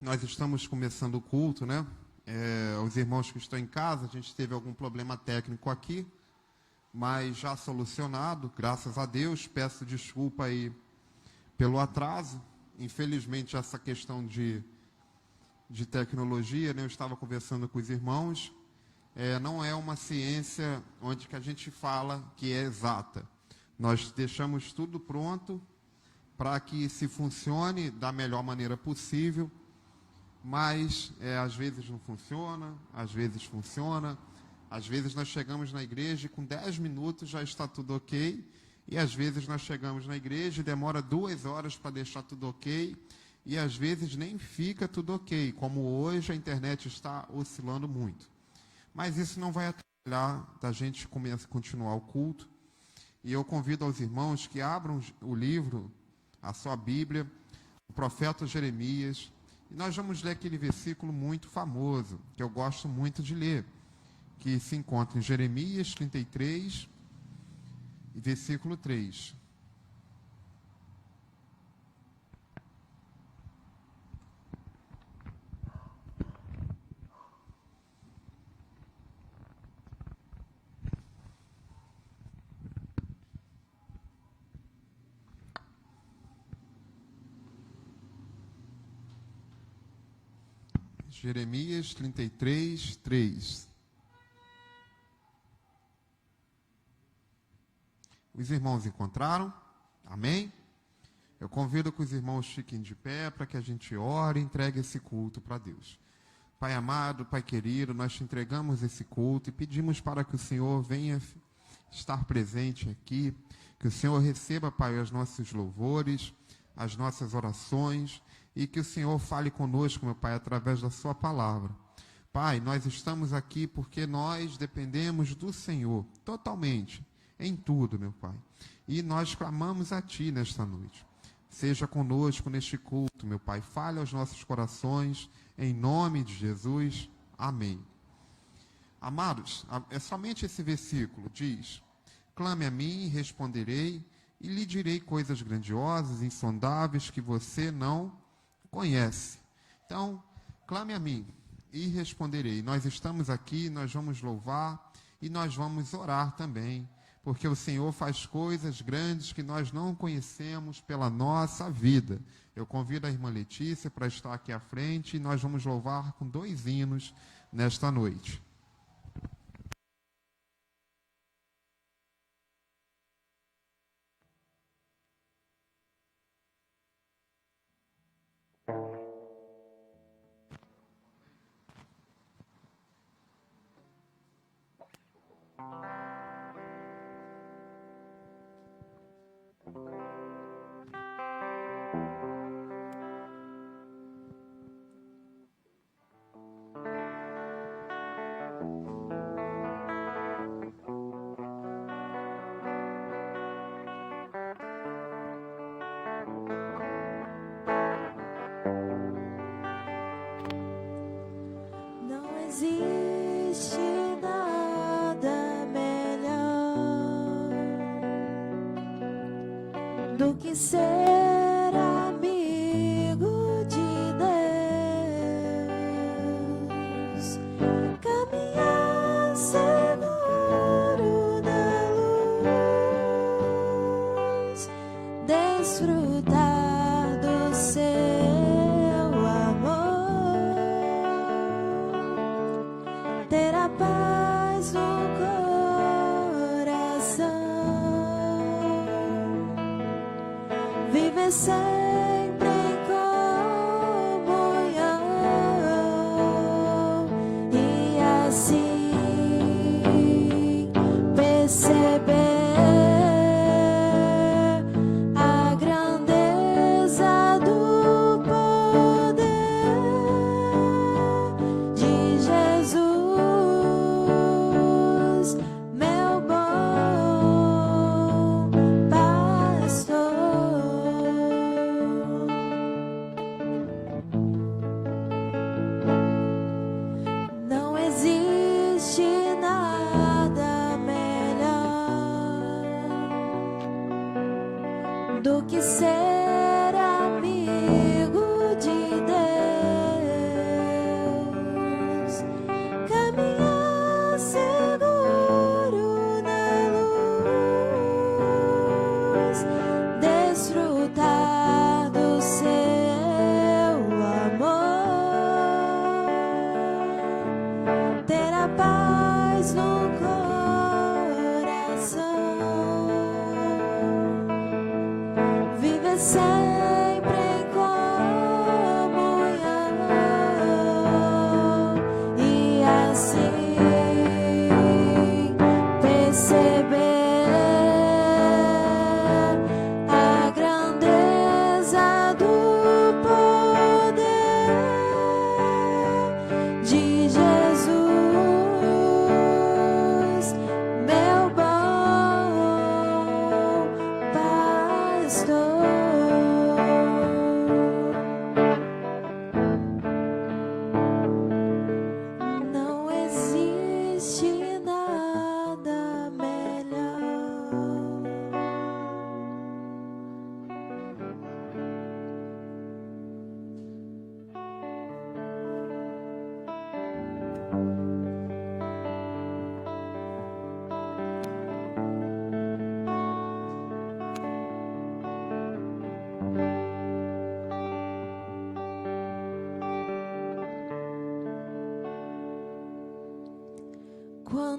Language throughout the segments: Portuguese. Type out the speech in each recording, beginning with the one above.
Nós estamos começando o culto, né? Os irmãos que estão em casa, a gente teve algum problema técnico aqui, mas já solucionado, graças a Deus. Peço desculpa aí pelo atraso. Infelizmente, essa questão de tecnologia, né? Eu estava conversando com os irmãos, não é uma ciência onde que a gente fala que é exata. Nós deixamos tudo pronto para que se funcione da melhor maneira possível, mas às vezes não funciona, às vezes funciona. Às vezes nós chegamos na igreja e com 10 minutos já está tudo ok, e às vezes nós chegamos na igreja e demora 2 horas para deixar tudo ok, e às vezes nem fica tudo ok, como hoje a internet está oscilando muito. Mas isso não vai atrapalhar da gente continuar o culto, e eu convido aos irmãos que abram o livro, a sua Bíblia, o profeta Jeremias, e nós vamos ler aquele versículo muito famoso, que eu gosto muito de ler, que se encontra em Jeremias 33, versículo 3. Jeremias 33, 3. Os irmãos encontraram? Amém? Eu convido que os irmãos fiquem de pé para que a gente ore e entregue esse culto para Deus. Pai amado, Pai querido, nós te entregamos esse culto e pedimos para que o Senhor venha estar presente aqui, que o Senhor receba, Pai, os nossos louvores, as nossas orações, e que o Senhor fale conosco, meu Pai, através da sua palavra. Pai, nós estamos aqui porque nós dependemos do Senhor, totalmente, em tudo, meu Pai. E nós clamamos a Ti nesta noite. Seja conosco neste culto, meu Pai. Fale aos nossos corações, em nome de Jesus. Amém. Amados, é somente esse versículo, diz: clame a mim e responderei, e lhe direi coisas grandiosas, insondáveis, que você não conhece. Então, clame a mim e responderei. Nós estamos aqui, nós vamos louvar e nós vamos orar também, porque o Senhor faz coisas grandes que nós não conhecemos pela nossa vida. Eu convido a irmã Letícia para estar aqui à frente e nós vamos louvar com 2 hinos nesta noite. Existe nada melhor do que ser amigo de Deus, caminhar seguro na luz, desfrutar do seu amor, ter a paz no coração, viver sempre em comunhão e assim perceber a grandeza do poder de Jesus, meu bom pastor.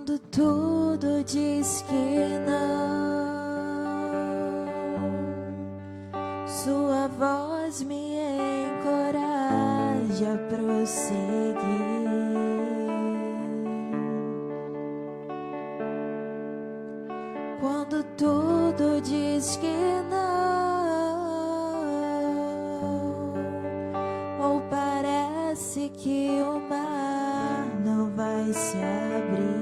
Quando tudo diz que não, sua voz me encoraja a prosseguir. Quando tudo diz que não, ou parece que o mar não vai se abrir,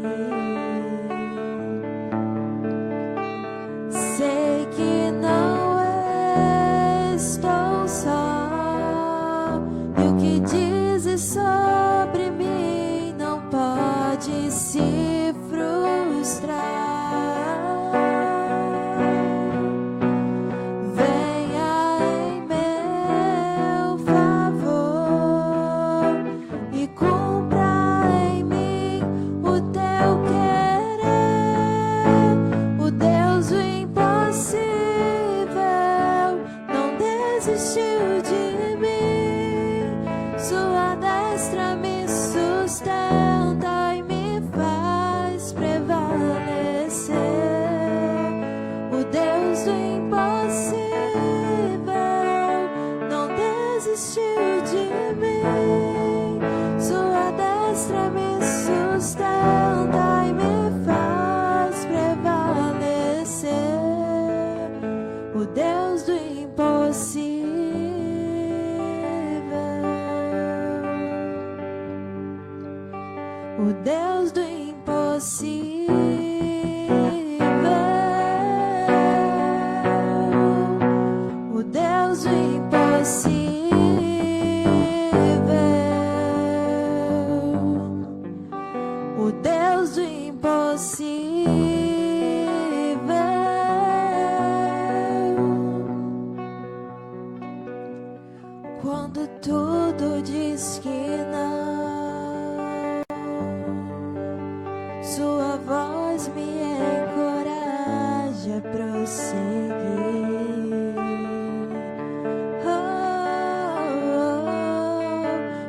sei que não estou só, e o que dizes sobre mim não pode se frustrar. Desistiu de mim, sua destra me sustenta e me faz prevalecer. O Deus do impossível não desistiu de mim, sua destra me sustenta e me faz prevalecer. O Deus do impossível. O Deus do impossível, o Deus do impossível, o Deus do impossível. Quando tudo diz que não, sua voz me encoraja a prosseguir.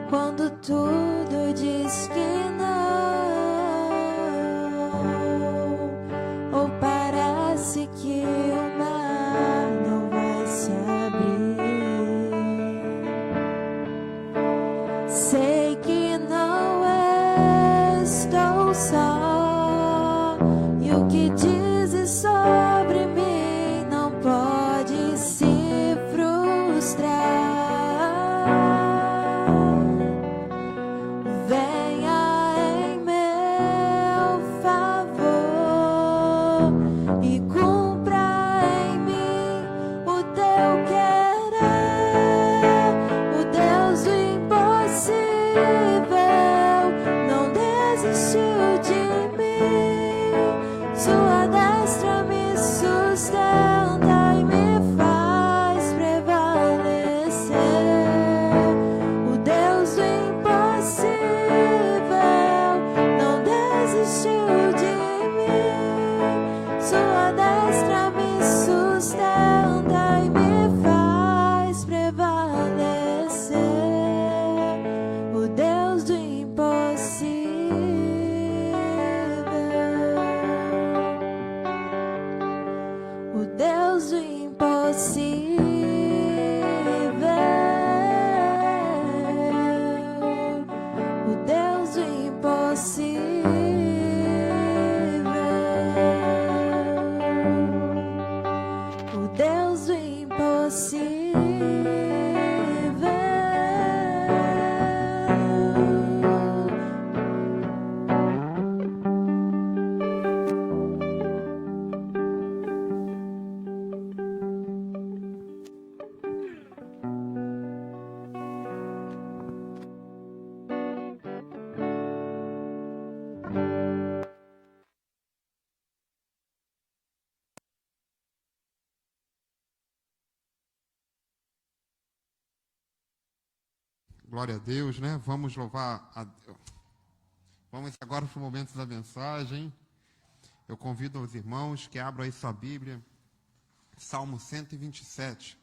Quando tudo diz que não, ou parece que o mar não vai se abrir, sei que não estou só, e o que dizes sobre mim não pode se frustrar. Venha em meu favor e cumpra em mim o teu querer. O Deus do impossível não desistiu de mim, sua destra me sustenta e me faz prevalecer. O Deus do impossível não desistiu de mim, sua destra me sustenta e me faz prevalecer. O Deus do impossível, o Deus do impossível, o Deus do impossível, o Deus do impossível. Glória a Deus, né? Vamos louvar a Deus. Vamos agora para o momento da mensagem. Eu convido os irmãos que abram aí sua Bíblia, Salmo 127.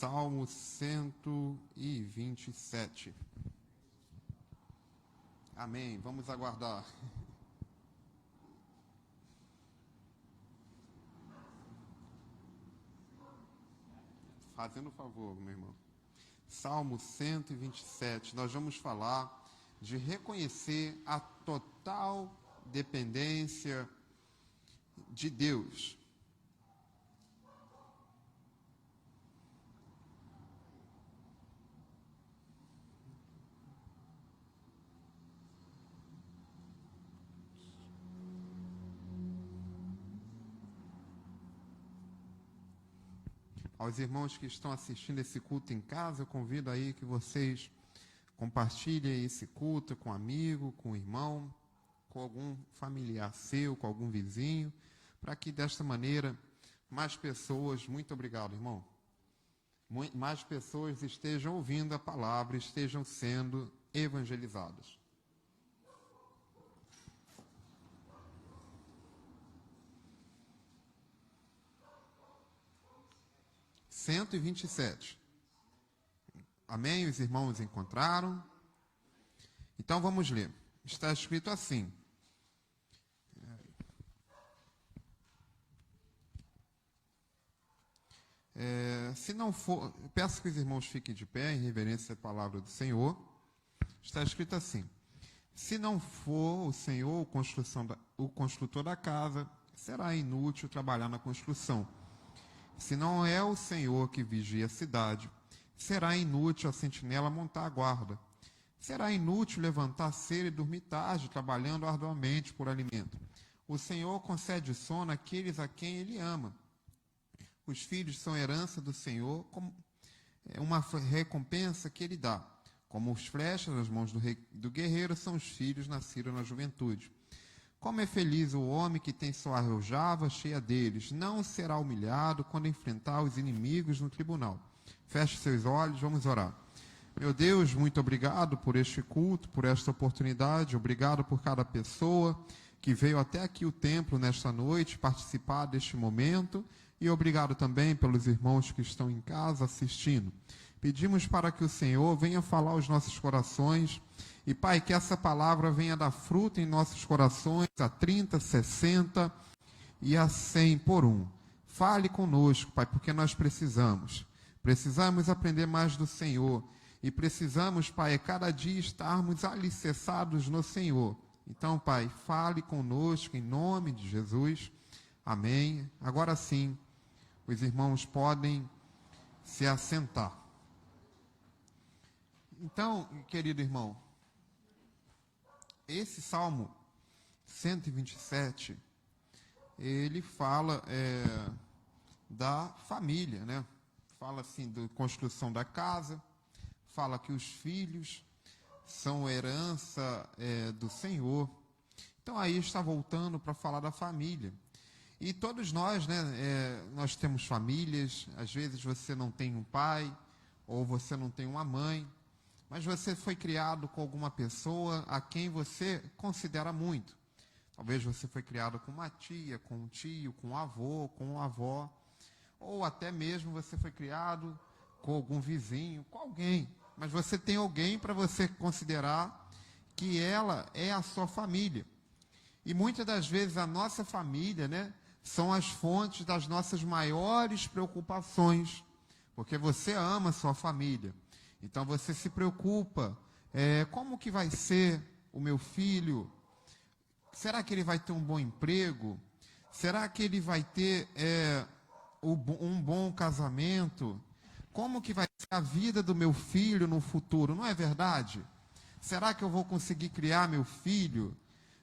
Salmo 127. Amém. Vamos aguardar. Fazendo um favor, meu irmão. Salmo 127. Nós vamos falar de reconhecer a total dependência de Deus. Aos irmãos que estão assistindo esse culto em casa, eu convido aí que vocês compartilhem esse culto com um amigo, com um irmão, com algum familiar seu, com algum vizinho, para que desta maneira mais pessoas, muito obrigado, irmão, mais pessoas estejam ouvindo a palavra, estejam sendo evangelizadas. Cento e 27. Amém? Os irmãos encontraram? Então vamos ler. Está escrito assim. Se não for, peço que os irmãos fiquem de pé em reverência à palavra do Senhor. Está escrito assim: se não for o Senhor o construtor da casa, será inútil trabalhar na construção. Se não é o Senhor que vigia a cidade, será inútil a sentinela montar a guarda. Será inútil levantar cedo e dormir tarde, trabalhando arduamente por alimento. O Senhor concede sono àqueles a quem Ele ama. Os filhos são herança do Senhor, como uma recompensa que Ele dá. Como os flechas nas mãos do guerreiro, são os filhos nascidos na juventude. Como é feliz o homem que tem sua aljava cheia deles. Não será humilhado quando enfrentar os inimigos no tribunal. Feche seus olhos, vamos orar. Meu Deus, muito obrigado por este culto, por esta oportunidade. Obrigado por cada pessoa que veio até aqui o templo nesta noite participar deste momento. E obrigado também pelos irmãos que estão em casa assistindo. Pedimos para que o Senhor venha falar aos nossos corações. E, Pai, que essa palavra venha dar fruto em nossos corações a 30, 60 e a 100 por um. Fale conosco, Pai, porque nós precisamos. Precisamos aprender mais do Senhor. E precisamos, Pai, cada dia estarmos alicerçados no Senhor. Então, Pai, fale conosco em nome de Jesus. Amém. Agora sim, os irmãos podem se assentar. Então, querido irmão, esse Salmo 127, ele fala da família, né? Fala assim da construção da casa, fala que os filhos são herança do Senhor. Então aí está voltando para falar da família. E todos nós, né, nós temos famílias. Às vezes você não tem um pai, ou você não tem uma mãe, mas você foi criado com alguma pessoa a quem você considera muito. Talvez você foi criado com uma tia, com um tio, com um avô, com uma avó, ou até mesmo você foi criado com algum vizinho, com alguém. Mas você tem alguém para você considerar que ela é a sua família. E muitas das vezes a nossa família, né, são as fontes das nossas maiores preocupações, porque você ama a sua família. Então você se preocupa, como que vai ser o meu filho? Será que ele vai ter um bom emprego? Será que ele vai ter um bom casamento? Como que vai ser a vida do meu filho no futuro? Não é verdade? Será que eu vou conseguir criar meu filho?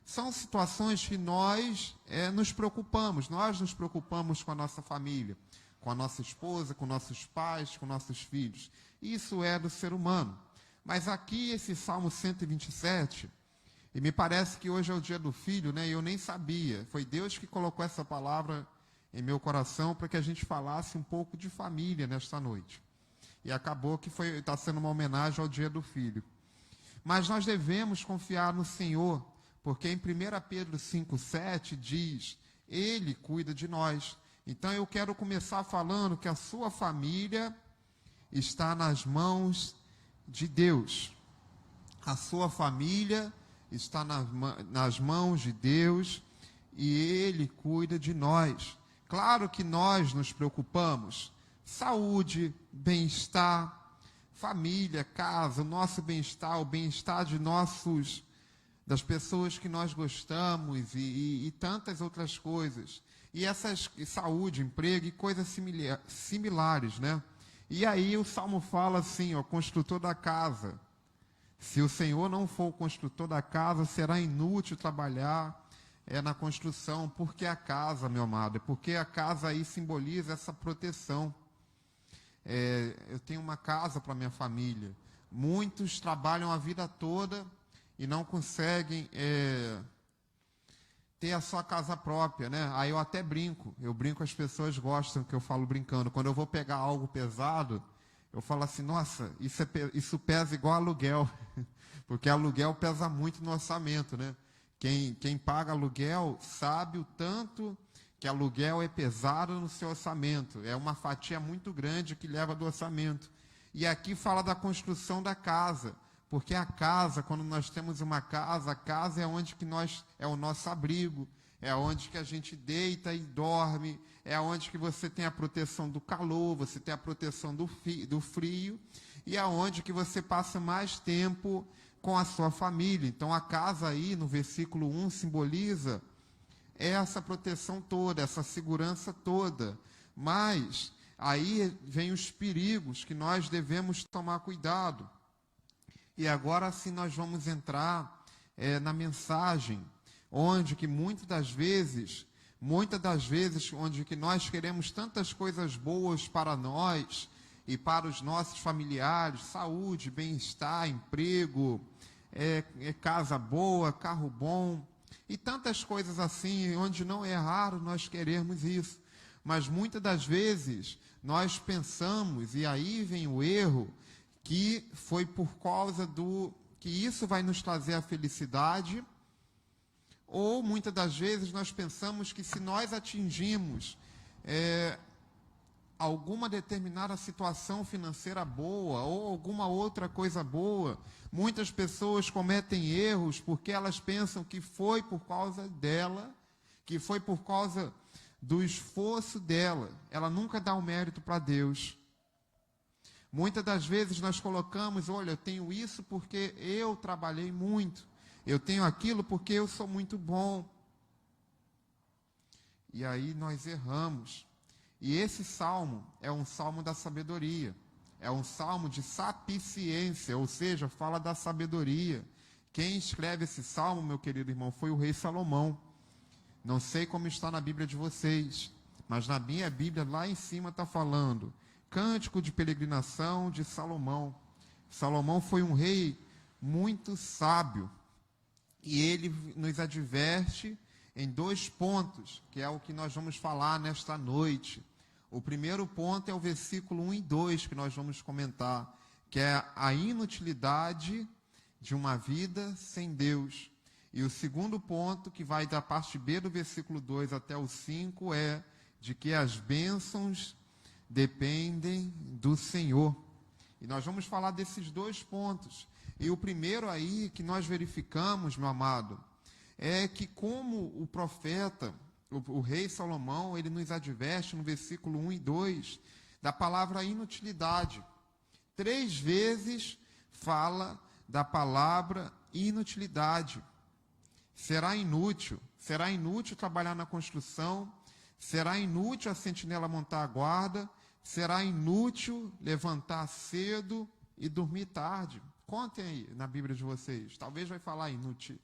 São situações que nós nos preocupamos com a nossa família, com a nossa esposa, com nossos pais, com nossos filhos. Isso é do ser humano. Mas aqui esse Salmo 127, e me parece que hoje é o dia do filho, né? Eu nem sabia. Foi Deus que colocou essa palavra em meu coração para que a gente falasse um pouco de família nesta noite. E acabou que está sendo uma homenagem ao dia do filho. Mas nós devemos confiar no Senhor, porque em 1 Pedro 5,7 diz: Ele cuida de nós. Então eu quero começar falando que a sua família está nas mãos de Deus. A sua família está nas mãos de Deus e Ele cuida de nós. Claro que nós nos preocupamos. Saúde, bem-estar, família, casa, o nosso bem-estar, o bem-estar das pessoas que nós gostamos e tantas outras coisas. E saúde, emprego e coisas similares, né? E aí o Salmo fala assim, ó, construtor da casa. Se o Senhor não for o construtor da casa, será inútil trabalhar na construção. Porque a casa, meu amado, porque a casa aí simboliza essa proteção. Eu tenho uma casa para minha família. Muitos trabalham a vida toda e não conseguem ter a sua casa própria, né? Aí eu até brinco. Eu brinco, as pessoas gostam que eu falo brincando. Quando eu vou pegar algo pesado, eu falo assim, nossa, isso pesa igual aluguel. Porque aluguel pesa muito no orçamento, né? Quem paga aluguel sabe o tanto que aluguel é pesado no seu orçamento. É uma fatia muito grande que leva do orçamento. E aqui fala da construção da casa. Porque a casa, quando nós temos uma casa, a casa é onde que é o nosso abrigo, é onde que a gente deita e dorme, é onde que você tem a proteção do calor, você tem a proteção do frio, e é onde que você passa mais tempo com a sua família. Então a casa aí, no versículo 1, simboliza essa proteção toda, essa segurança toda. Mas aí vem os perigos que nós devemos tomar cuidado. E agora sim nós vamos entrar na mensagem, onde que muitas das vezes, onde que nós queremos tantas coisas boas para nós e para os nossos familiares, saúde, bem-estar, emprego, casa boa, carro bom, e tantas coisas assim, onde não é raro nós queremos isso. Mas muitas das vezes nós pensamos, e aí vem o erro, que foi por causa que isso vai nos trazer a felicidade, ou muitas das vezes nós pensamos que se nós atingimos alguma determinada situação financeira boa, ou alguma outra coisa boa, muitas pessoas cometem erros porque elas pensam que foi por causa dela, que foi por causa do esforço dela. Ela nunca dá o mérito para Deus. Muitas das vezes nós colocamos, olha, eu tenho isso porque eu trabalhei muito. Eu tenho aquilo porque eu sou muito bom. E aí nós erramos. E esse salmo é um salmo da sabedoria. É um salmo de sapiência, ou seja, fala da sabedoria. Quem escreve esse salmo, meu querido irmão, foi o rei Salomão. Não sei como está na Bíblia de vocês, mas na minha Bíblia, lá em cima está falando Cântico de Peregrinação de Salomão. Salomão foi um rei muito sábio. E ele nos adverte em 2 pontos, que é o que nós vamos falar nesta noite. O primeiro ponto é o versículo 1 e 2, que nós vamos comentar, que é a inutilidade de uma vida sem Deus. E o segundo ponto, que vai da parte B do versículo 2 até o 5, é de que as bênçãos dependem do Senhor. E nós vamos falar desses 2 pontos. E o primeiro aí que nós verificamos, meu amado, é que como o profeta, o rei Salomão, ele nos adverte no versículo 1 e 2, da palavra inutilidade. 3 vezes fala da palavra inutilidade. Será inútil trabalhar na construção, será inútil a sentinela montar a guarda, será inútil levantar cedo e dormir tarde. Contem aí na Bíblia de vocês. Talvez vai falar inútil,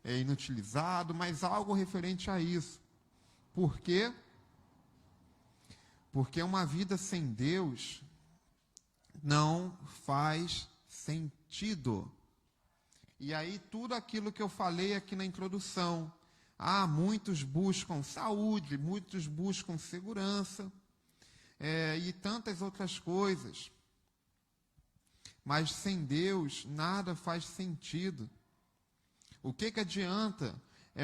inutilizado, mas algo referente a isso. Por quê? Porque uma vida sem Deus não faz sentido. E aí tudo aquilo que eu falei aqui na introdução. Muitos buscam saúde, muitos buscam segurança, e tantas outras coisas. Mas sem Deus, nada faz sentido. O que adianta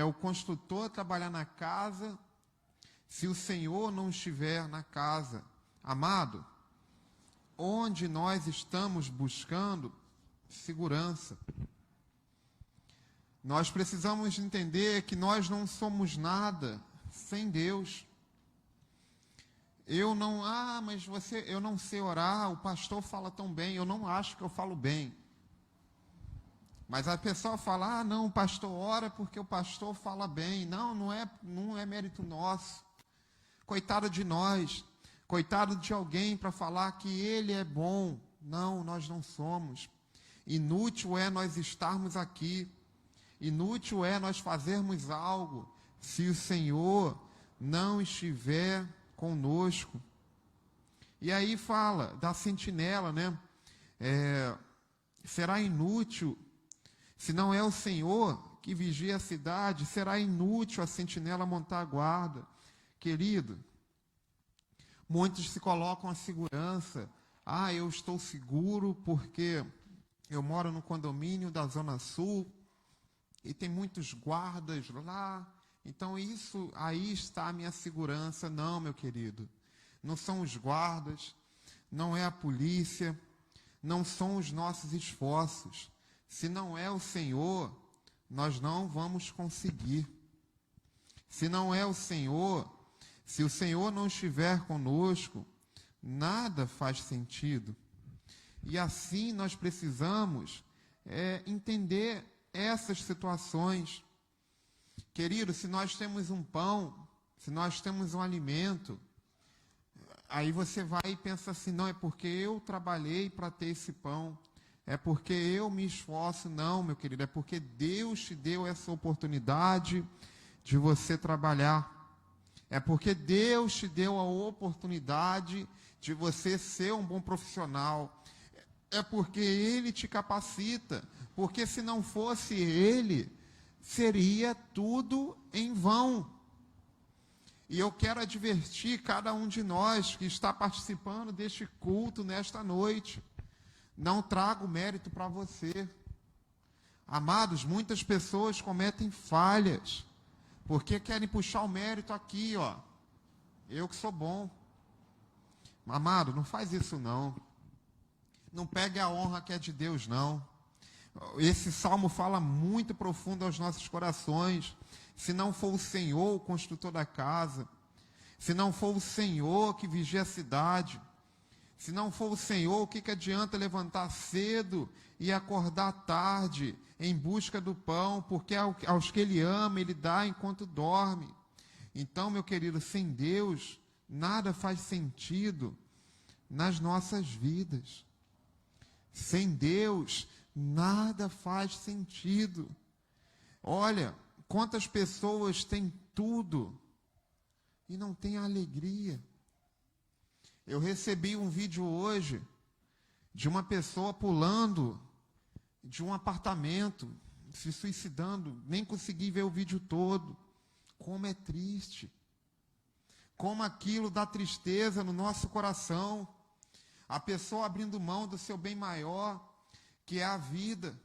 o construtor trabalhar na casa se o Senhor não estiver na casa? Amado, onde nós estamos buscando segurança. Nós precisamos entender que nós não somos nada sem Deus. Eu não sei orar, o pastor fala tão bem, eu não acho que eu falo bem. Mas a pessoa fala, não, o pastor ora porque o pastor fala bem. Não é mérito nosso. Coitado de nós, coitado de alguém para falar que ele é bom. Não, nós não somos. Inútil é nós estarmos aqui. Inútil é nós fazermos algo se o Senhor não estiver conosco. E aí fala da sentinela, né? Será inútil, se não é o Senhor que vigia a cidade, será inútil a sentinela montar a guarda. Querido, muitos se colocam a segurança. Eu estou seguro porque eu moro no condomínio da Zona Sul e tem muitos guardas lá. Então, isso aí está a minha segurança. Não, meu querido. Não são os guardas, não é a polícia, não são os nossos esforços. Se não é o Senhor, nós não vamos conseguir. Se não é o Senhor, se o Senhor não estiver conosco, nada faz sentido. E assim nós precisamos entender essas situações. Querido, se nós temos um pão, se nós temos um alimento, aí você vai e pensa assim, não, é porque eu trabalhei para ter esse pão, é porque eu me esforço. Não, meu querido, é porque Deus te deu essa oportunidade de você trabalhar. É porque Deus te deu a oportunidade de você ser um bom profissional. É porque Ele te capacita. Porque se não fosse Ele, seria tudo em vão. E eu quero advertir cada um de nós que está participando deste culto nesta noite. Não trago mérito para você. Amados, muitas pessoas cometem falhas, porque querem puxar o mérito aqui, ó. Eu que sou bom. Amado, não faz isso não. Não pegue a honra que é de Deus, não. Esse salmo fala muito profundo aos nossos corações. Se não for o Senhor, o construtor da casa, se não for o Senhor que vigia a cidade, se não for o Senhor, o que adianta levantar cedo e acordar tarde em busca do pão, porque aos que Ele ama, Ele dá enquanto dorme. Então, meu querido, sem Deus, nada faz sentido nas nossas vidas. Sem Deus, nada faz sentido. Olha, quantas pessoas têm tudo e não têm alegria. Eu recebi um vídeo hoje de uma pessoa pulando de um apartamento, se suicidando. Nem consegui ver o vídeo todo. Como é triste. Como aquilo dá tristeza no nosso coração. A pessoa abrindo mão do seu bem maior, que é a vida.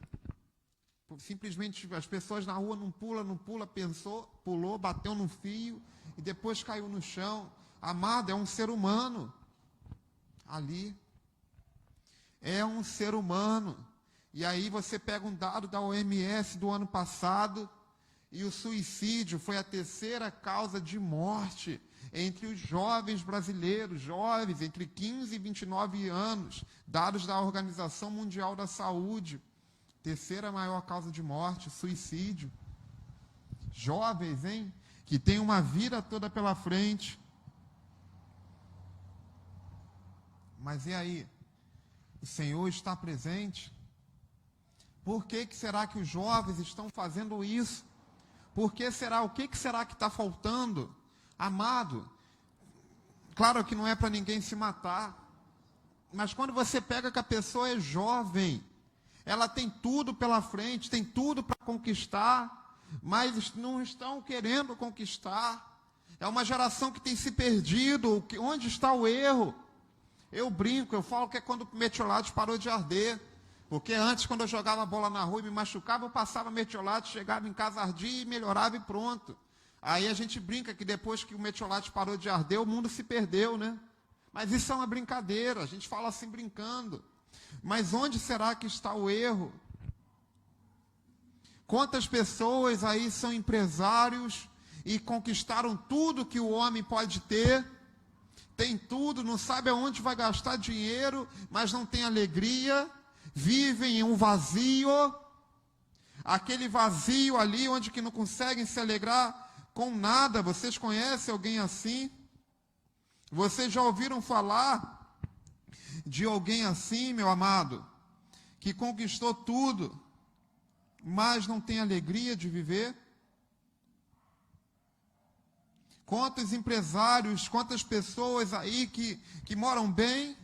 Simplesmente as pessoas na rua não pula, pensou, pulou, bateu no fio e depois caiu no chão. Amado, é um ser humano. Ali. É um ser humano. E aí você pega um dado da OMS do ano passado, e o suicídio foi a terceira causa de morte entre os jovens brasileiros, jovens entre 15 e 29 anos, dados da Organização Mundial da Saúde. Terceira maior causa de morte, suicídio. Jovens, hein? Que têm uma vida toda pela frente. Mas e aí? O Senhor está presente? Por que será que os jovens estão fazendo isso? Por que será? O que será que está faltando? Amado, claro que não é para ninguém se matar, mas quando você pega que a pessoa é jovem, ela tem tudo pela frente, tem tudo para conquistar, mas não estão querendo conquistar. É uma geração que tem se perdido. Onde está o erro? Eu brinco, eu falo que é quando o metiolate parou de arder. Porque antes, quando eu jogava bola na rua e me machucava, eu passava metiolate, chegava em casa, ardia e melhorava e pronto. Aí a gente brinca que depois que o metiolate parou de arder, o mundo se perdeu, né? Mas isso é uma brincadeira, a gente fala assim brincando. Mas onde será que está o erro? Quantas pessoas aí são empresários e conquistaram tudo que o homem pode ter, tem tudo, não sabe aonde vai gastar dinheiro, mas não tem alegria, vivem em um vazio, aquele vazio ali onde que não conseguem se alegrar com nada. Vocês conhecem alguém assim? Vocês já ouviram falar de alguém assim, meu amado, que conquistou tudo, mas não tem alegria de viver? Quantos empresários, quantas pessoas aí que moram bem,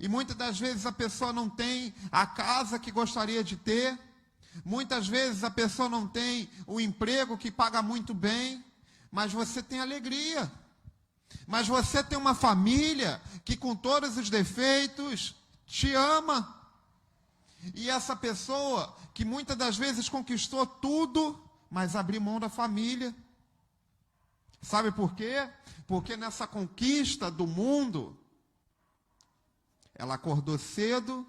e muitas das vezes a pessoa não tem a casa que gostaria de ter, muitas vezes a pessoa não tem o emprego que paga muito bem, mas você tem alegria. Mas você tem uma família que com todos os defeitos te ama. E essa pessoa que muitas das vezes conquistou tudo, mas abriu mão da família. Sabe por quê? Porque nessa conquista do mundo, ela acordou cedo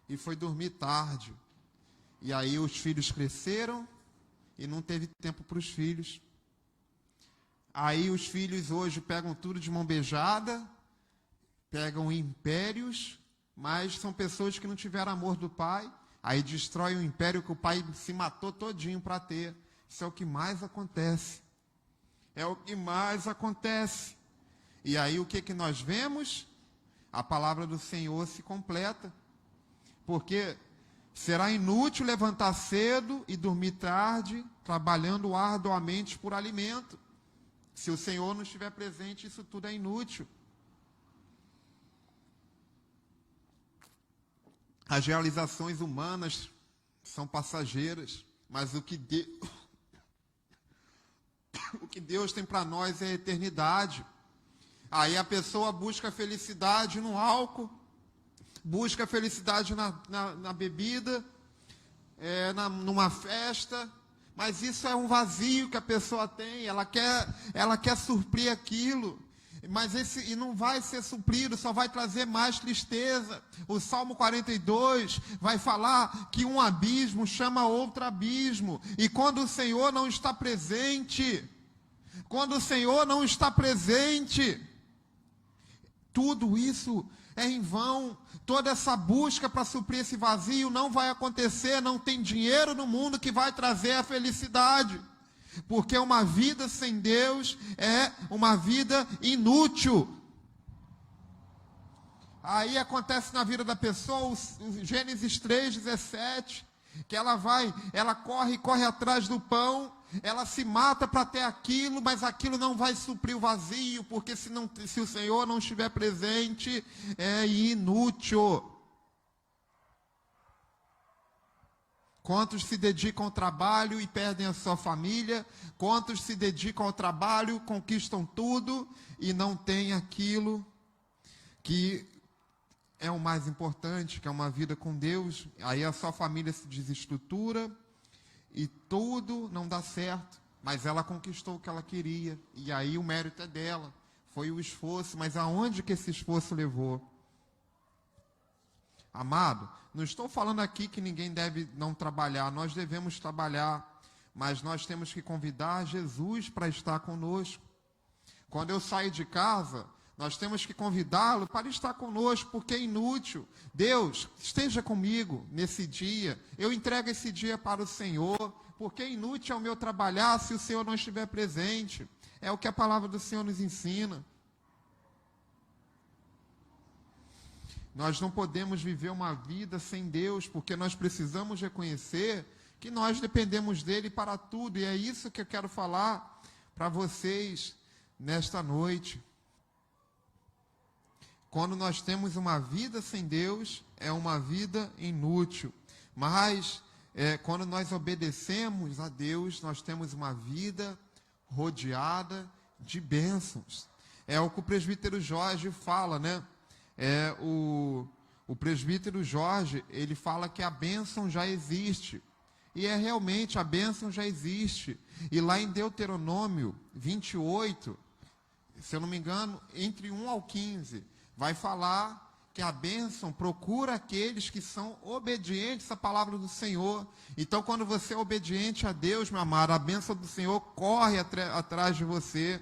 e foi dormir tarde. E aí os filhos cresceram e não teve tempo para os filhos. Aí os filhos hoje pegam tudo de mão beijada, pegam impérios, mas são pessoas que não tiveram amor do pai. Aí destrói o império que o pai se matou todinho para ter. Isso é o que mais acontece. É o que mais acontece. E aí o que nós vemos? A palavra do Senhor se completa. Porque será inútil levantar cedo e dormir tarde, trabalhando arduamente por alimento. Se o Senhor não estiver presente, isso tudo é inútil. As realizações humanas são passageiras, mas o que Deus tem para nós é a eternidade. Aí a pessoa busca felicidade no álcool, busca felicidade na bebida, numa festa, mas isso é um vazio que a pessoa tem, ela quer suprir aquilo, e não vai ser suprido, só vai trazer mais tristeza. O Salmo 42 vai falar que um abismo chama outro abismo, e quando o Senhor não está presente, tudo isso é em vão. Toda essa busca para suprir esse vazio não vai acontecer. Não tem dinheiro no mundo que vai trazer a felicidade, porque uma vida sem Deus é uma vida inútil. Aí acontece na vida da pessoa, o Gênesis 3:17, que ela corre atrás do pão, ela se mata para ter aquilo, mas aquilo não vai suprir o vazio, porque se o Senhor não estiver presente, é inútil. Quantos se dedicam ao trabalho e perdem a sua família? Quantos se dedicam ao trabalho, conquistam tudo e não têm aquilo que é o mais importante, que é uma vida com Deus? Aí a sua família se desestrutura e tudo não dá certo, mas ela conquistou o que ela queria, e aí o mérito é dela, foi o esforço, mas aonde que esse esforço levou? Amado, não estou falando aqui que ninguém deve não trabalhar, nós devemos trabalhar, mas nós temos que convidar Jesus para estar conosco. Quando eu saio de casa, nós temos que convidá-lo para estar conosco, porque é inútil. Deus, esteja comigo nesse dia. Eu entrego esse dia para o Senhor, porque é inútil o meu trabalhar se o Senhor não estiver presente. É o que a palavra do Senhor nos ensina. Nós não podemos viver uma vida sem Deus, porque nós precisamos reconhecer que nós dependemos dele para tudo. E é isso que eu quero falar para vocês nesta noite. Quando nós temos uma vida sem Deus, é uma vida inútil. Mas, quando nós obedecemos a Deus, nós temos uma vida rodeada de bênçãos. É o que o presbítero Jorge fala, né? O presbítero Jorge, ele fala que a bênção já existe. E realmente, a bênção já existe. E lá em Deuteronômio 28, se eu não me engano, entre 1 ao 15, vai falar que a bênção procura aqueles que são obedientes à palavra do Senhor. Então, quando você é obediente a Deus, meu amado, a bênção do Senhor corre atrás de você.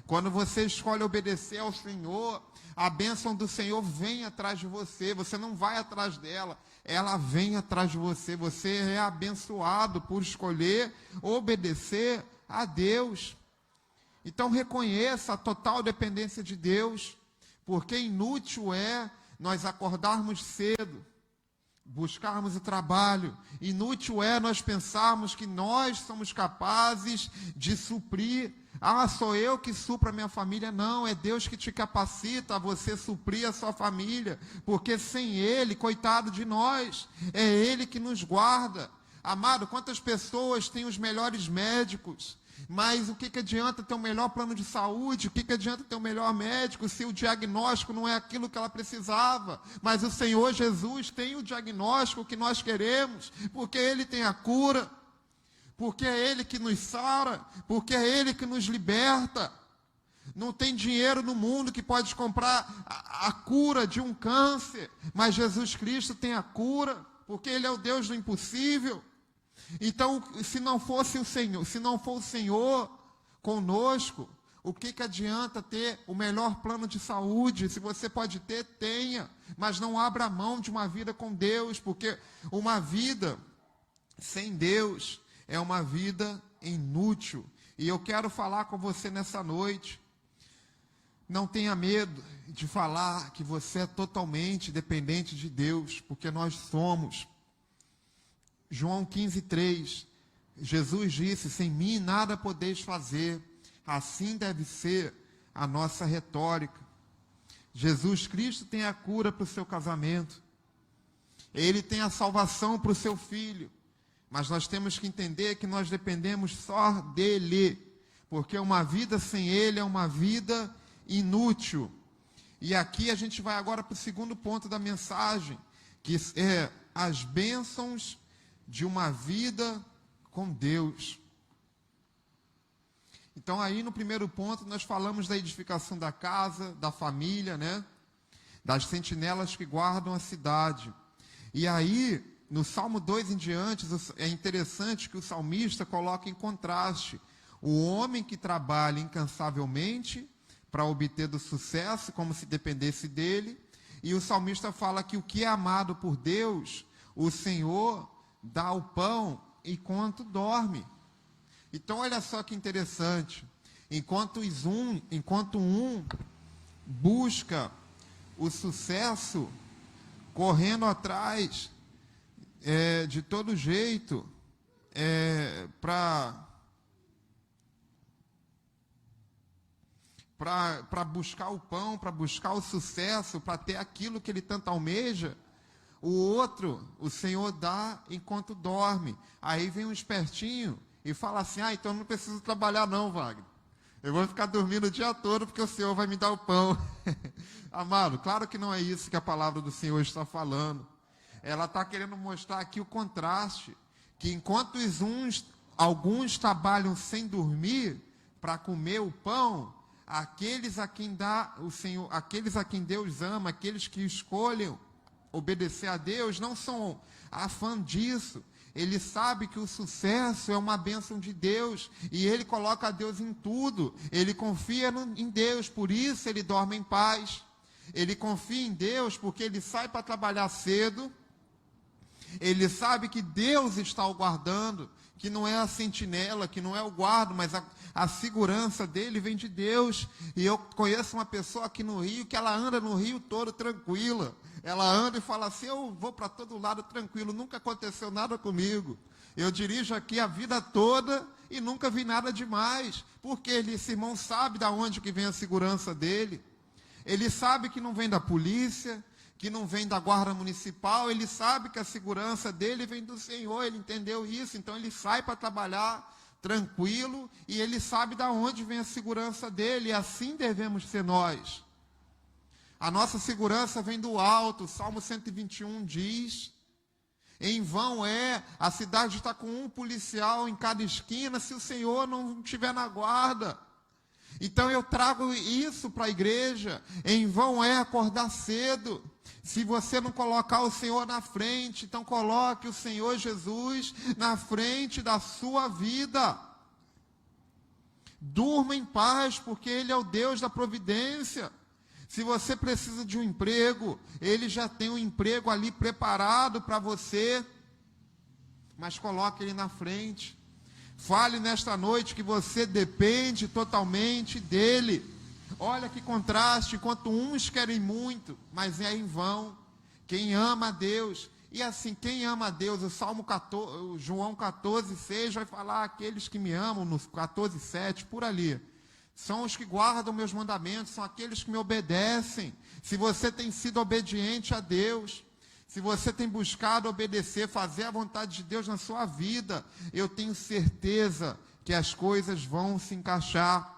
Quando você escolhe obedecer ao Senhor, a bênção do Senhor vem atrás de você. Você não vai atrás dela, ela vem atrás de você. Você é abençoado por escolher obedecer a Deus. Então, reconheça a total dependência de Deus, porque inútil é nós acordarmos cedo, buscarmos o trabalho. Inútil é nós pensarmos que nós somos capazes de suprir. Ah, sou eu que supro a minha família. Não, é Deus que te capacita a você suprir a sua família, porque sem Ele, coitado de nós, é Ele que nos guarda. Amado, quantas pessoas têm os melhores médicos, mas o que adianta ter o melhor plano de saúde? O que adianta ter o melhor médico se o diagnóstico não é aquilo que ela precisava? Mas o Senhor Jesus tem o diagnóstico que nós queremos, porque Ele tem a cura, porque é Ele que nos sara, porque é Ele que nos liberta. Não tem dinheiro no mundo que pode comprar a cura de um câncer, mas Jesus Cristo tem a cura, porque Ele é o Deus do impossível. Então, se não fosse o Senhor, se não for o Senhor conosco, o que adianta ter o melhor plano de saúde? Se você pode ter, tenha, mas não abra mão de uma vida com Deus, porque uma vida sem Deus é uma vida inútil. E eu quero falar com você nessa noite. Não tenha medo de falar que você é totalmente dependente de Deus, porque nós somos. João 15:3, Jesus disse: sem mim nada podeis fazer. Assim deve ser a nossa retórica. Jesus Cristo tem a cura para o seu casamento. Ele tem a salvação para o seu filho. Mas nós temos que entender que nós dependemos só dele, porque uma vida sem ele é uma vida inútil. E aqui a gente vai agora para o segundo ponto da mensagem, que é as bênçãos de uma vida com Deus. Então aí no primeiro ponto nós falamos da edificação da casa, da família, né? Das sentinelas que guardam a cidade. E aí, no Salmo 2 em diante, é interessante que o salmista coloca em contraste o homem que trabalha incansavelmente para obter do sucesso, como se dependesse dele, e o salmista fala que o que é amado por Deus, o Senhor dá o pão enquanto dorme. Então, olha só que interessante. Enquanto um busca o sucesso, correndo atrás de todo jeito, para buscar o pão, para buscar o sucesso, para ter aquilo que ele tanto almeja, o outro, o Senhor dá enquanto dorme. Aí vem um espertinho e fala assim: ah, então eu não preciso trabalhar não, Wagner. Eu vou ficar dormindo o dia todo porque o Senhor vai me dar o pão. Amado, claro que não é isso que a palavra do Senhor está falando. Ela está querendo mostrar aqui o contraste, que enquanto alguns trabalham sem dormir para comer o pão, aqueles a quem dá o Senhor, aqueles a quem Deus ama, aqueles que escolhem obedecer a Deus, não são afã disso. Ele sabe que o sucesso é uma bênção de Deus, e ele coloca a Deus em tudo. Ele confia em Deus, por isso ele dorme em paz. Ele confia em Deus porque ele sai para trabalhar cedo. Ele sabe que Deus está o guardando, que não é a sentinela, que não é o guarda, mas a segurança dele vem de Deus. E eu conheço uma pessoa aqui no Rio, que ela anda no Rio todo tranquila. Ela anda e fala assim: eu vou para todo lado tranquilo, nunca aconteceu nada comigo. Eu dirijo aqui a vida toda e nunca vi nada demais. Porque esse irmão sabe de onde que vem a segurança dele. Ele sabe que não vem da polícia, que não vem da guarda municipal. Ele sabe que a segurança dele vem do Senhor. Ele entendeu isso, então ele sai para trabalhar tranquilo e ele sabe de onde vem a segurança dele. E assim devemos ser nós. A nossa segurança vem do alto. Salmo 121 diz: em vão a cidade está com um policial em cada esquina, se o Senhor não estiver na guarda. Então eu trago isso para a igreja. Em vão é acordar cedo. Se você não colocar o Senhor na frente, então coloque o Senhor Jesus na frente da sua vida. Durma em paz, porque Ele é o Deus da providência. Se você precisa de um emprego, Ele já tem um emprego ali preparado para você. Mas coloque Ele na frente. Fale nesta noite que você depende totalmente dEle. Olha que contraste, enquanto uns querem muito, mas é em vão. Quem ama a Deus, e assim, quem ama a Deus, o Salmo 14, o João 14:6 vai falar, aqueles que me amam, no 14:7, por ali, são os que guardam meus mandamentos, são aqueles que me obedecem. Se você tem sido obediente a Deus, se você tem buscado obedecer, fazer a vontade de Deus na sua vida, eu tenho certeza que as coisas vão se encaixar.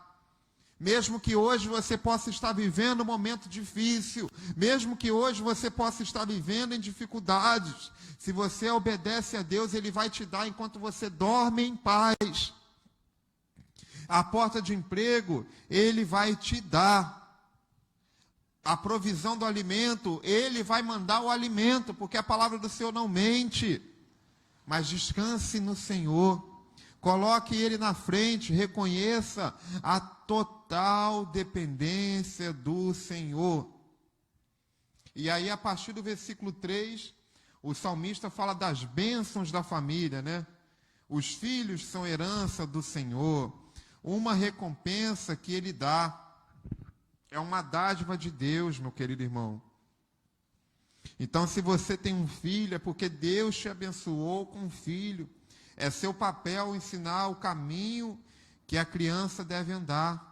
Mesmo que hoje você possa estar vivendo um momento difícil, mesmo que hoje você possa estar vivendo em dificuldades, se você obedece a Deus, Ele vai te dar enquanto você dorme em paz. A porta de emprego, Ele vai te dar. A provisão do alimento, Ele vai mandar o alimento, porque a palavra do Senhor não mente. Mas descanse no Senhor. Coloque Ele na frente, reconheça a total dependência do Senhor. E aí, a partir do versículo 3, o salmista fala das bênçãos da família, né? Os filhos são herança do Senhor, uma recompensa que Ele dá. É uma dádiva de Deus, meu querido irmão. Então, se você tem um filho, é porque Deus te abençoou com um filho. É seu papel ensinar o caminho que a criança deve andar.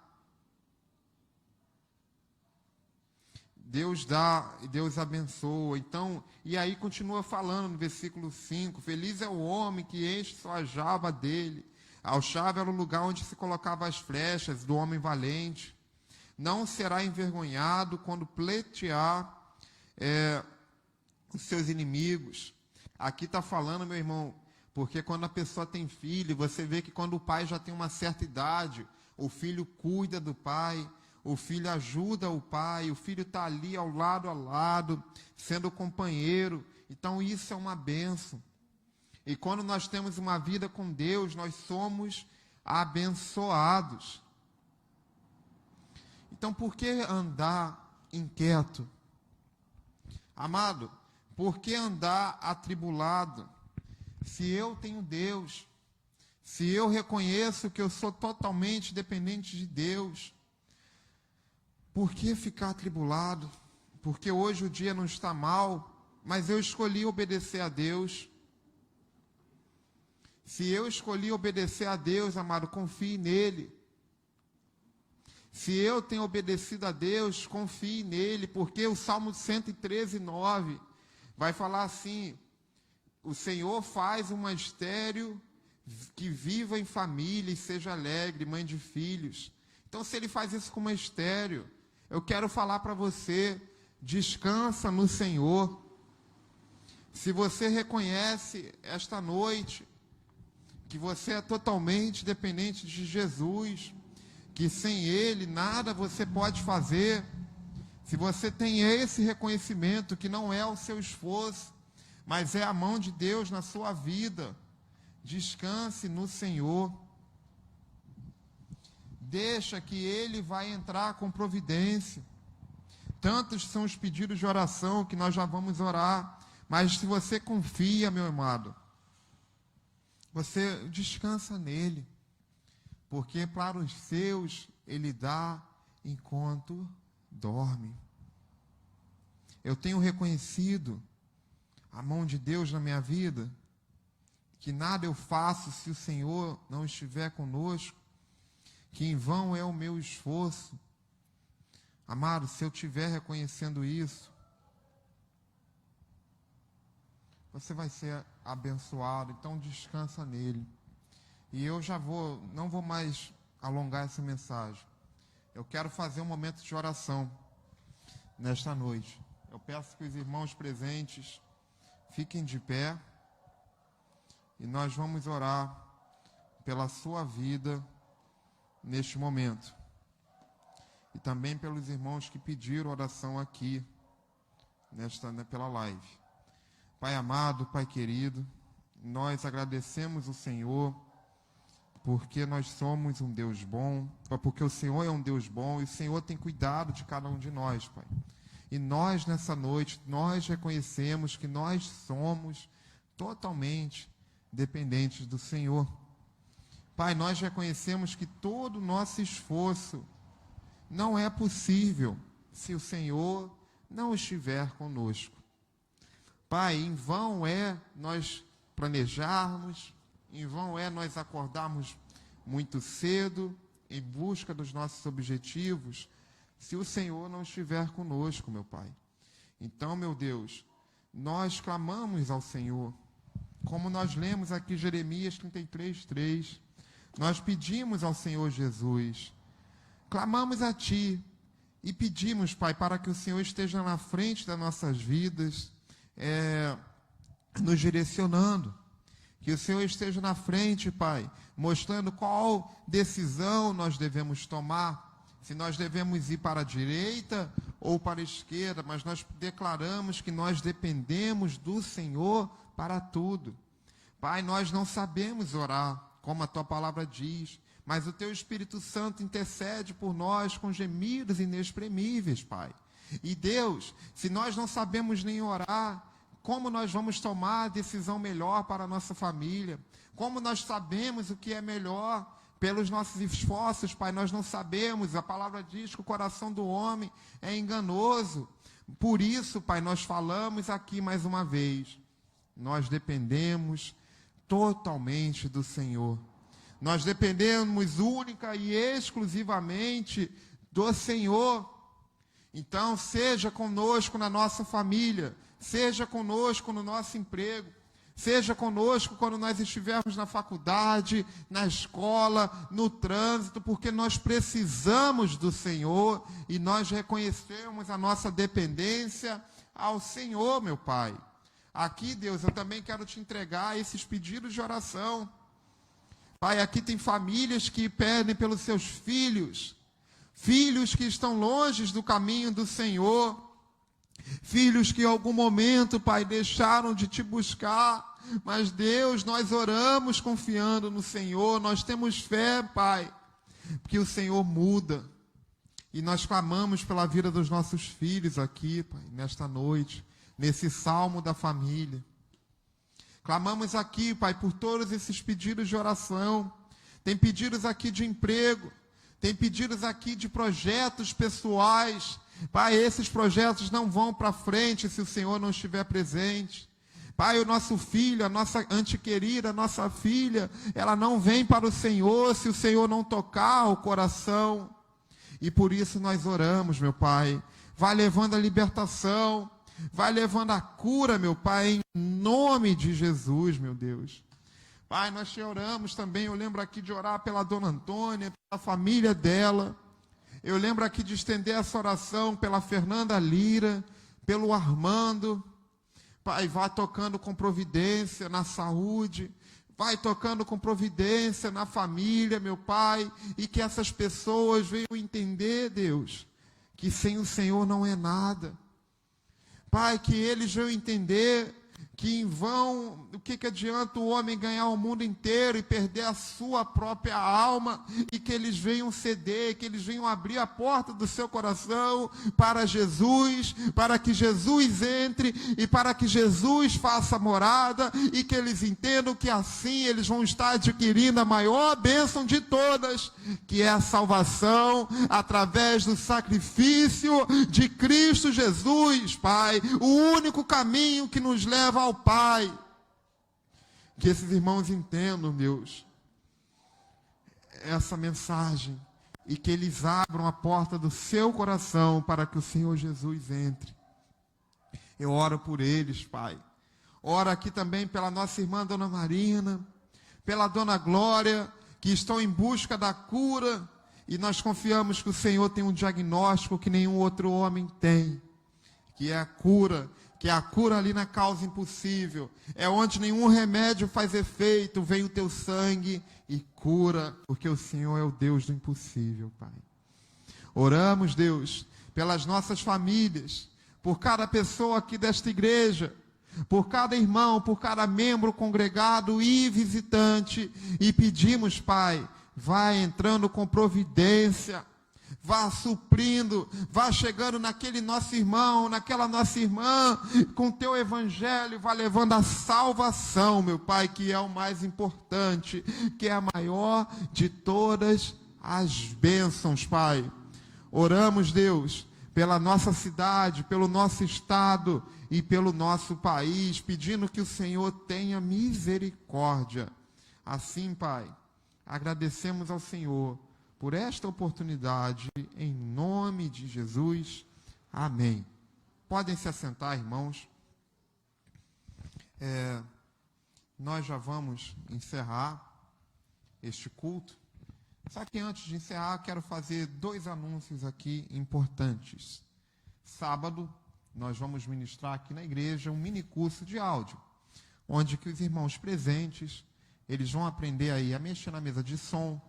Deus dá e Deus abençoa. Então, e aí continua falando no versículo 5. Feliz é o homem que enche sua aljava dele. A aljava era o lugar onde se colocava as flechas do homem valente. Não será envergonhado quando pleitear os seus inimigos. Aqui está falando, meu irmão, porque quando a pessoa tem filho, você vê que quando o pai já tem uma certa idade, o filho cuida do pai, o filho ajuda o pai, o filho está ali ao lado, sendo companheiro. Então isso é uma bênção. E quando nós temos uma vida com Deus, nós somos abençoados. Então por que andar inquieto? Amado, por que andar atribulado? Se eu tenho Deus, se eu reconheço que eu sou totalmente dependente de Deus, por que ficar atribulado? Porque hoje o dia não está mal, mas eu escolhi obedecer a Deus. Se eu escolhi obedecer a Deus, amado, confie nele. Se eu tenho obedecido a Deus, confie nele, porque o Salmo 113:9 vai falar assim: o Senhor faz uma estéril que viva em família e seja alegre, mãe de filhos. Então, se Ele faz isso com uma estéril, eu quero falar para você, descansa no Senhor. Se você reconhece esta noite que você é totalmente dependente de Jesus, que sem Ele nada você pode fazer, se você tem esse reconhecimento que não é o seu esforço, mas é a mão de Deus na sua vida, descanse no Senhor. Deixa que Ele vai entrar com providência. Tantos são os pedidos de oração que nós já vamos orar, mas se você confia, meu amado, você descansa nele, porque para os seus Ele dá enquanto dorme. Eu tenho reconhecido a mão de Deus na minha vida, que nada eu faço se o Senhor não estiver conosco, que em vão é o meu esforço. Amado, se eu estiver reconhecendo isso, você vai ser abençoado, então descansa nele. E eu não vou mais alongar essa mensagem. Eu quero fazer um momento de oração nesta noite. Eu peço que os irmãos presentes fiquem de pé e nós vamos orar pela sua vida neste momento. e também pelos irmãos que pediram oração aqui, pela live. Pai amado, Pai querido, nós agradecemos o Senhor, porque nós somos um Deus bom, porque o Senhor é um Deus bom, e o Senhor tem cuidado de cada um de nós, Pai. E nós, nessa noite, nós reconhecemos que nós somos totalmente dependentes do Senhor. Pai, nós reconhecemos que todo o nosso esforço não é possível se o Senhor não estiver conosco. Pai, em vão é nós planejarmos, em vão é nós acordarmos muito cedo em busca dos nossos objetivos, se o Senhor não estiver conosco, meu Pai. Então, meu Deus, nós clamamos ao Senhor, como nós lemos aqui Jeremias 33:3, nós pedimos ao Senhor Jesus, clamamos a Ti e pedimos, Pai, para que o Senhor esteja na frente das nossas vidas, nos direcionando. Que o Senhor esteja na frente, Pai, mostrando qual decisão nós devemos tomar, se nós devemos ir para a direita ou para a esquerda, mas nós declaramos que nós dependemos do Senhor para tudo. Pai, nós não sabemos orar, como a Tua palavra diz, mas o Teu Espírito Santo intercede por nós com gemidos inexprimíveis, Pai. E Deus, se nós não sabemos nem orar, como nós vamos tomar a decisão melhor para a nossa família? Como nós sabemos o que é melhor pelos nossos esforços, Pai? Nós não sabemos, a palavra diz que o coração do homem é enganoso. Por isso, Pai, nós falamos aqui mais uma vez, nós dependemos totalmente do Senhor. Nós dependemos única e exclusivamente do Senhor. Então, seja conosco na nossa família, seja conosco no nosso emprego, seja conosco quando nós estivermos na faculdade, na escola, no trânsito, porque nós precisamos do Senhor e nós reconhecemos a nossa dependência ao Senhor, meu Pai. Aqui, Deus, eu também quero te entregar esses pedidos de oração. Pai, aqui tem famílias que pedem pelos seus filhos, filhos que estão longe do caminho do Senhor, filhos que em algum momento, Pai, deixaram de te buscar, mas Deus, nós oramos confiando no Senhor, nós temos fé, Pai, porque o Senhor muda, e nós clamamos pela vida dos nossos filhos aqui, Pai, nesta noite, nesse salmo da família. Clamamos aqui, Pai, por todos esses pedidos de oração. Tem pedidos aqui de emprego, tem pedidos aqui de projetos pessoais. Pai, esses projetos não vão para frente se o Senhor não estiver presente. Pai, o nosso filho, a nossa antequerida, a nossa filha, ela não vem para o Senhor se o Senhor não tocar o coração. E por isso nós oramos, meu Pai. Vai levando a libertação, vai levando a cura, meu Pai, em nome de Jesus, meu Deus. Pai, nós te oramos também, eu lembro aqui de orar pela Dona Antônia, pela família dela. Eu lembro aqui de estender essa oração pela Fernanda Lira, pelo Armando. Pai, vai tocando com providência na saúde, vai tocando com providência na família, meu Pai, e que essas pessoas venham entender, Deus, que sem o Senhor não é nada. Pai, que eles venham entender que em vão, o que adianta o homem ganhar o mundo inteiro e perder a sua própria alma, e que eles venham ceder, que eles venham abrir a porta do seu coração para Jesus, para que Jesus entre e para que Jesus faça morada, e que eles entendam que assim eles vão estar adquirindo a maior bênção de todas, que é a salvação através do sacrifício de Cristo Jesus, Pai, o único caminho que nos leva ao Pai. Que esses irmãos entendam, Deus, essa mensagem, e que eles abram a porta do seu coração para que o Senhor Jesus entre. Eu oro por eles, Pai. Oro aqui também pela nossa irmã Dona Marina, pela Dona Glória, que estão em busca da cura, e nós confiamos que o Senhor tem um diagnóstico que nenhum outro homem tem, que é a cura, que é a cura ali na causa impossível, é onde nenhum remédio faz efeito, vem o teu sangue e cura, porque o Senhor é o Deus do impossível, Pai. Oramos, Deus, pelas nossas famílias, por cada pessoa aqui desta igreja, por cada irmão, por cada membro congregado e visitante, e pedimos, Pai, vai entrando com providência, vá suprindo, vá chegando naquele nosso irmão, naquela nossa irmã, com teu evangelho, vá levando a salvação, meu Pai, que é o mais importante, que é a maior de todas as bênçãos, Pai. Oramos, Deus, pela nossa cidade, pelo nosso estado e pelo nosso país, pedindo que o Senhor tenha misericórdia. Assim, Pai, agradecemos ao Senhor por esta oportunidade, em nome de Jesus. Amém. Podem se assentar, irmãos. Nós já vamos encerrar este culto. Só que antes de encerrar, quero fazer 2 anúncios aqui importantes. Sábado, nós vamos ministrar aqui na igreja um mini curso de áudio, onde que os irmãos presentes, eles vão aprender aí a mexer na mesa de som,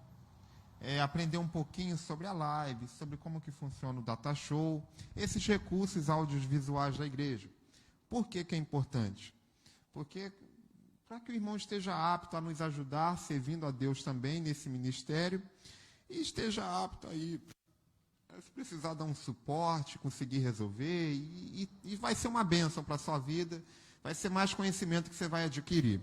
aprender um pouquinho sobre a live, sobre como que funciona o data show, esses recursos audiovisuais da igreja. Por que que é importante? Porque para que o irmão esteja apto a nos ajudar, servindo a Deus também nesse ministério, e esteja apto aí, se precisar dar um suporte, conseguir resolver, e vai ser uma bênção para a sua vida, vai ser mais conhecimento que você vai adquirir.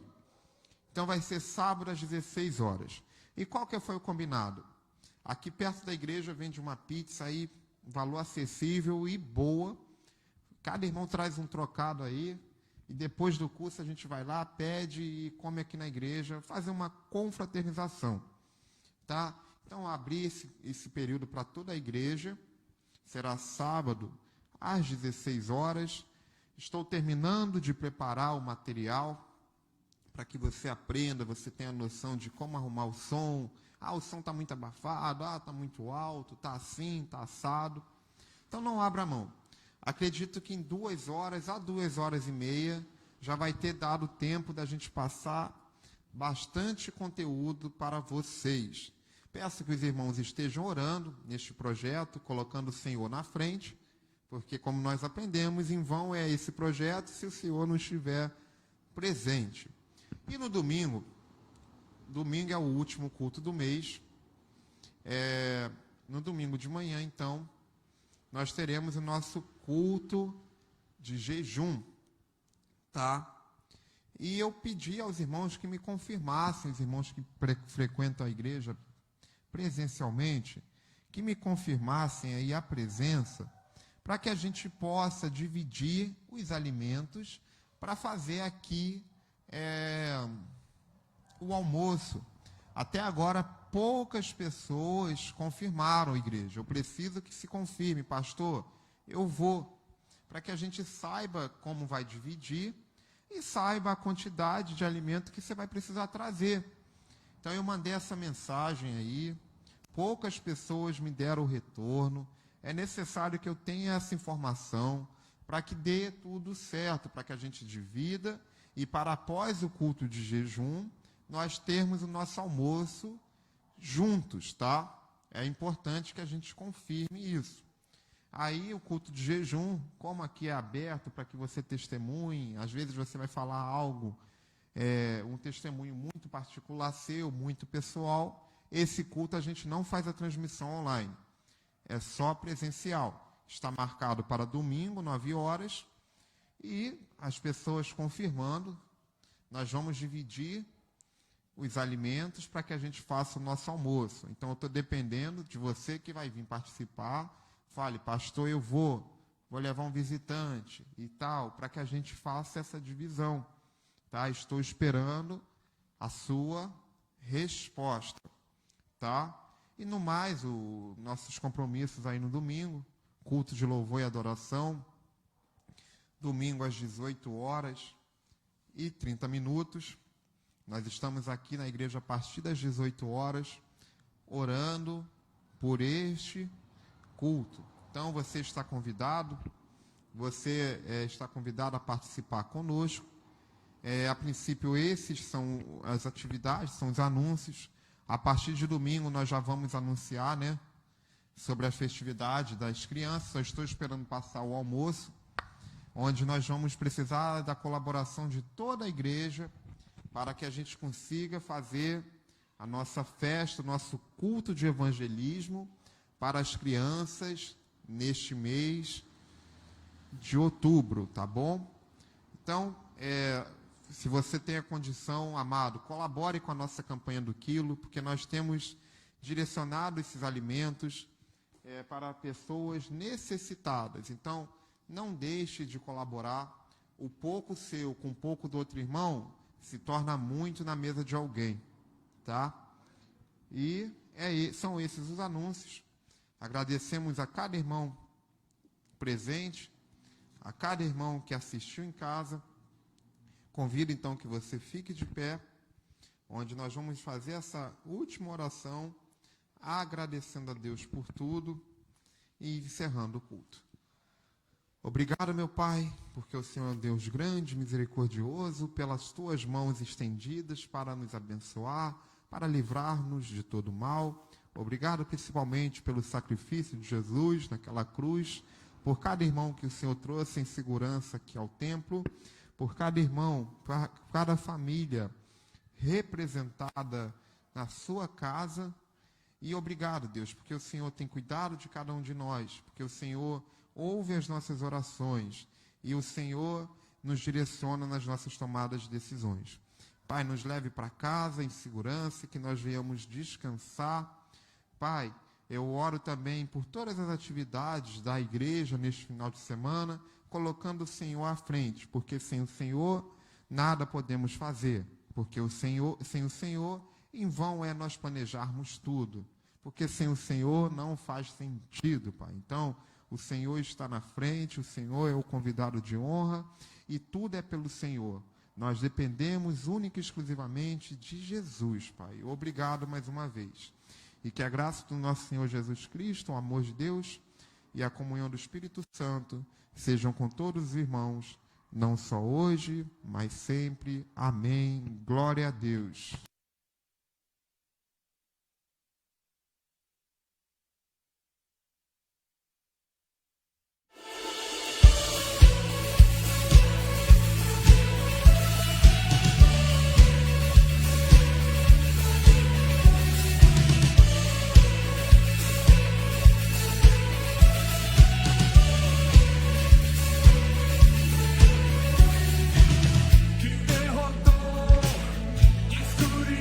Então vai ser sábado às 16 horas. E qual que foi o combinado? Aqui perto da igreja vende uma pizza aí, valor acessível e boa. Cada irmão traz um trocado aí. E depois do curso a gente vai lá, pede e come aqui na igreja, fazer uma confraternização. Tá? Então abrir esse período para toda a igreja. Será sábado às 16 horas. Estou terminando de preparar o material para que você aprenda, você tenha noção de como arrumar o som. O som está muito abafado, está muito alto, está assim, está assado. Então não abra mão. Acredito que em 2 horas a 2 horas e meia já vai ter dado tempo da gente passar bastante conteúdo para vocês. Peço que os irmãos estejam orando neste projeto, colocando o Senhor na frente, porque como nós aprendemos, em vão é esse projeto se o Senhor não estiver presente. E no domingo é o último culto do mês. No domingo de manhã, então, nós teremos o nosso culto de jejum, tá? E eu pedi aos irmãos que me confirmassem, os irmãos que frequentam a igreja presencialmente, que me confirmassem aí a presença, para que a gente possa dividir os alimentos para fazer aqui o almoço. Até agora, poucas pessoas confirmaram a igreja. Eu preciso que se confirme, pastor, eu vou, para que a gente saiba como vai dividir e saiba a quantidade de alimento que você vai precisar trazer. Então, eu mandei essa mensagem aí, poucas pessoas me deram o retorno. É necessário que eu tenha essa informação para que dê tudo certo, para que a gente divida e para após o culto de jejum, nós termos o nosso almoço juntos, tá? É importante que a gente confirme isso. Aí o culto de jejum, como aqui é aberto para que você testemunhe, às vezes você vai falar algo, um testemunho muito particular seu, muito pessoal, esse culto a gente não faz a transmissão online, é só presencial. Está marcado para domingo, 9 horas, e as pessoas confirmando, nós vamos dividir os alimentos para que a gente faça o nosso almoço. Então, eu estou dependendo de você que vai vir participar. Fale, pastor, eu vou levar um visitante e tal, para que a gente faça essa divisão. Tá? Estou esperando a sua resposta. Tá? E no mais, nossos compromissos aí no domingo, culto de louvor e adoração, domingo às 18h30. Nós estamos aqui na igreja a partir das 18 horas, orando por este culto. Então, você está convidado a participar conosco. A princípio, esses são as atividades, são os anúncios. A partir de domingo, nós já vamos anunciar, né? sobre a festividade das crianças. Só estou esperando passar o almoço, onde nós vamos precisar da colaboração de toda a igreja para que a gente consiga fazer a nossa festa, o nosso culto de evangelismo para as crianças neste mês de outubro, tá bom? Então, se você tem a condição, amado, colabore com a nossa campanha do quilo, porque nós temos direcionado esses alimentos para pessoas necessitadas. Então, não deixe de colaborar. O pouco seu com o pouco do outro irmão se torna muito na mesa de alguém, tá? E são esses os anúncios. Agradecemos a cada irmão presente, a cada irmão que assistiu em casa. Convido então que você fique de pé, onde nós vamos fazer essa última oração, agradecendo a Deus por tudo e encerrando o culto. Obrigado, meu Pai, porque o Senhor é um Deus grande, misericordioso, pelas tuas mãos estendidas para nos abençoar, para livrar-nos de todo mal. Obrigado principalmente pelo sacrifício de Jesus naquela cruz, por cada irmão que o Senhor trouxe em segurança aqui ao templo, por cada irmão, por cada família representada na sua casa. E obrigado, Deus, porque o Senhor tem cuidado de cada um de nós, porque o Senhor ouve as nossas orações e o Senhor nos direciona nas nossas tomadas de decisões. Pai, nos leve para casa em segurança, que nós venhamos descansar. Pai, eu oro também por todas as atividades da igreja neste final de semana, colocando o Senhor à frente, porque sem o Senhor nada podemos fazer, porque sem o Senhor em vão é nós planejarmos tudo, porque sem o Senhor não faz sentido, Pai. Então, o Senhor está na frente, o Senhor é o convidado de honra e tudo é pelo Senhor. Nós dependemos única e exclusivamente de Jesus, Pai. Obrigado mais uma vez. E que a graça do nosso Senhor Jesus Cristo, o amor de Deus e a comunhão do Espírito Santo sejam com todos os irmãos, não só hoje, mas sempre. Amém. Glória a Deus. Que derrotou, escuridão.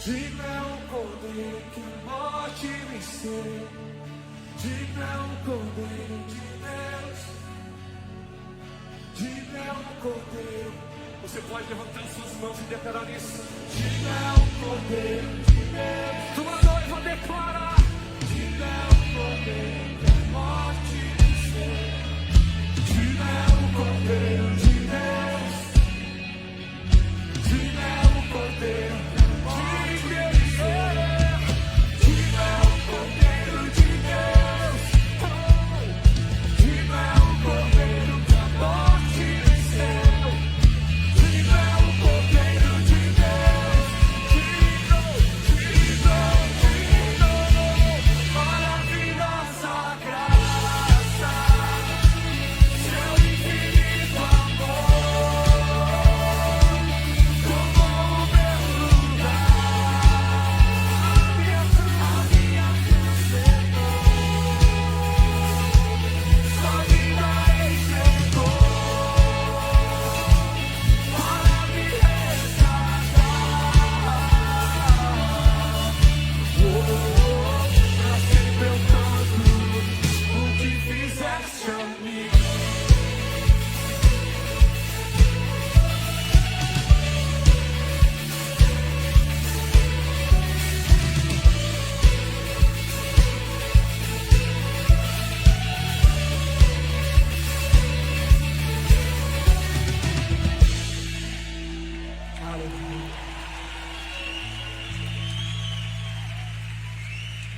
Digno é o Cordeiro que a morte venceu. Digno é o Cordeiro de Deus. Digno é o Cordeiro. Você pode levantar suas mãos e declarar isso. Digno é o Cordeiro de Deus. Tua noiva declara. Digno é o Cordeiro que a morte venceu. Digno é o Cordeiro de Deus. Digno é o Cordeiro que a morte venceu. Digno é o Cordeiro de Deus. Digno é o Cordeiro que a morte venceu. Digno é o Cordeiro de Deus. Digno, digno, digno. Maravilhosa graça. Seu infinito amor. Tomou o meu lugar. A minha cruz pegou. Sua vida entregou. Para me resgatar. Pra sempre eu canto o que fizeste a mim.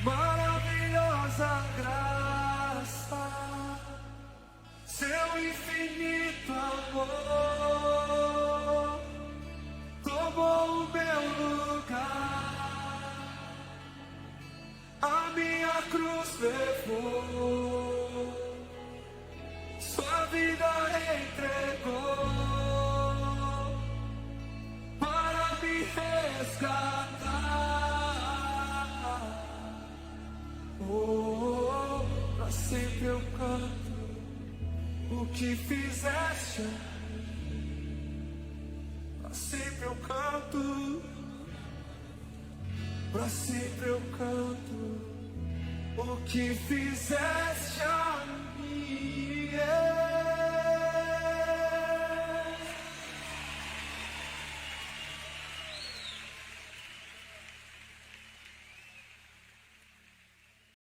Maravilhosa graça, seu infinito amor, tomou o meu lugar, a minha cruz levou, sua vida entregou, para me resgatar. Pra sempre eu canto o que fizeste. Pra sempre eu canto. Pra sempre eu canto o que fizeste.